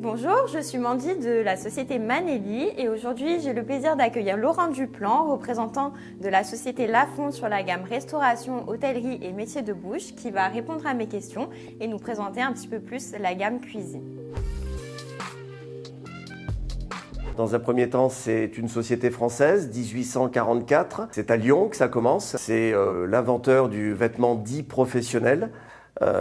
Bonjour, je suis Mandy de la société Manelli et aujourd'hui j'ai le plaisir d'accueillir Laurent Duplan, représentant de la société Lafond sur la gamme restauration, hôtellerie et métiers de bouche qui va répondre à mes questions et nous présenter un petit peu plus la gamme cuisine. Dans un premier temps, c'est une société française, 1844. C'est à Lyon que ça commence. C'est l'inventeur du vêtement dit professionnel.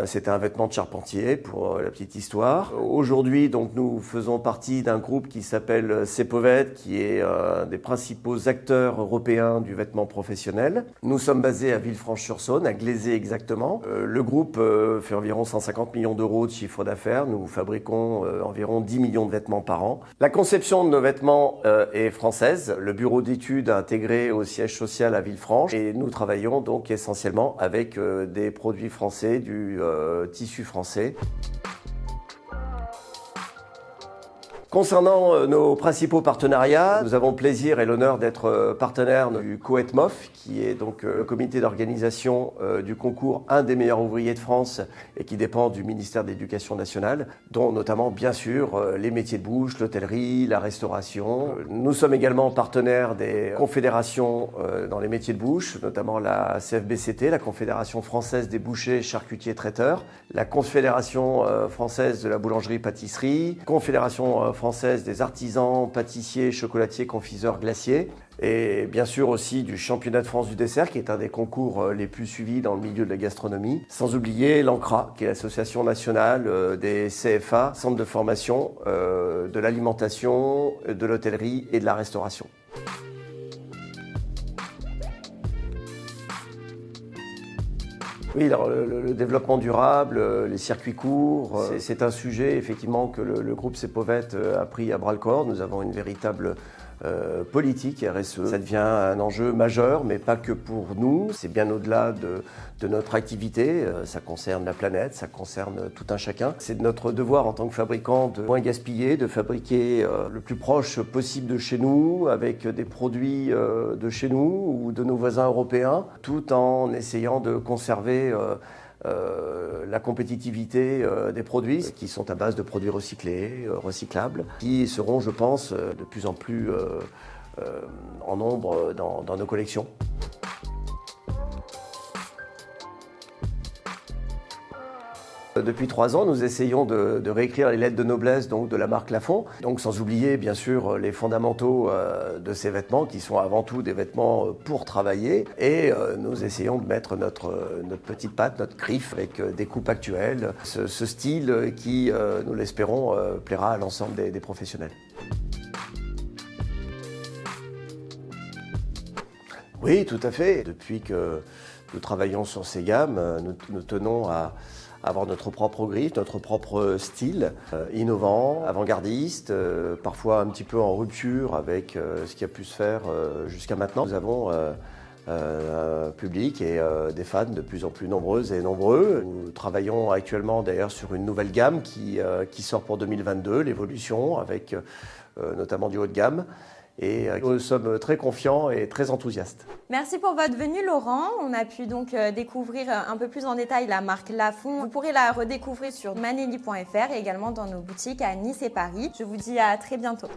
C'était un vêtement de charpentier pour la petite histoire. Aujourd'hui, donc, nous faisons partie d'un groupe qui s'appelle Cepovett, qui est un des principaux acteurs européens du vêtement professionnel. Nous sommes basés à Villefranche-sur-Saône, à Glaisé exactement. Le groupe fait environ 150 millions d'euros de chiffre d'affaires. Nous fabriquons environ 10 millions de vêtements par an. La conception de nos vêtements est française. Le bureau d'études a intégré au siège social à Villefranche et nous travaillons donc essentiellement avec des produits français, du tissu français. Concernant nos principaux partenariats, nous avons le plaisir et l'honneur d'être partenaire du COETMOF, qui est donc le comité d'organisation du concours Un des meilleurs ouvriers de France et qui dépend du ministère de l'Éducation nationale, dont notamment bien sûr les métiers de bouche, l'hôtellerie, la restauration. Nous sommes également partenaires des confédérations dans les métiers de bouche, notamment la CFBCT, la Confédération française des bouchers, charcutiers, traiteurs, la Confédération française de la boulangerie-pâtisserie, Confédération française des artisans, pâtissiers, chocolatiers, confiseurs, glaciers, et bien sûr aussi du championnat de France du dessert, qui est un des concours les plus suivis dans le milieu de la gastronomie. Sans oublier l'ANCRA, qui est l'association nationale des CFA, centres de formation de l'alimentation, de l'hôtellerie et de la restauration. Oui, alors le développement durable, les circuits courts, c'est un sujet effectivement que le groupe Cepovett a pris à bras-le-corps. Nous avons une véritable politique RSE. Ça devient un enjeu majeur, mais pas que pour nous. C'est bien au-delà de notre activité. Ça concerne la planète, ça concerne tout un chacun. C'est de notre devoir en tant que fabricant de moins gaspiller, de fabriquer le plus proche possible de chez nous, avec des produits de chez nous ou de nos voisins européens, tout en essayant de conserver la compétitivité des produits qui sont à base de produits recyclés, recyclables, qui seront, je pense, de plus en plus en nombre dans nos collections. Depuis 3 ans, nous essayons de réécrire les lettres de noblesse donc, de la marque Lafond, donc sans oublier bien sûr les fondamentaux de ces vêtements qui sont avant tout des vêtements pour travailler, et nous essayons de mettre notre petite patte, notre griffe avec des coupes actuelles, ce style qui, nous l'espérons, plaira à l'ensemble des professionnels. Oui, tout à fait. Depuis que nous travaillons sur ces gammes, nous tenons à avoir notre propre griffe, notre propre style, innovant, avant-gardiste, parfois un petit peu en rupture avec ce qui a pu se faire jusqu'à maintenant. Nous avons un public et des fans de plus en plus nombreuses et nombreux. Nous travaillons actuellement d'ailleurs sur une nouvelle gamme qui sort pour 2022, l'évolution, avec notamment du haut de gamme. Et nous sommes très confiants et très enthousiastes. Merci pour votre venue Laurent. On a pu donc découvrir un peu plus en détail la marque Lafond. Vous pourrez la redécouvrir sur manelli.fr et également dans nos boutiques à Nice et Paris. Je vous dis à très bientôt.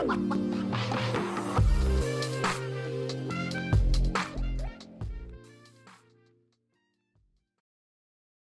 Bye.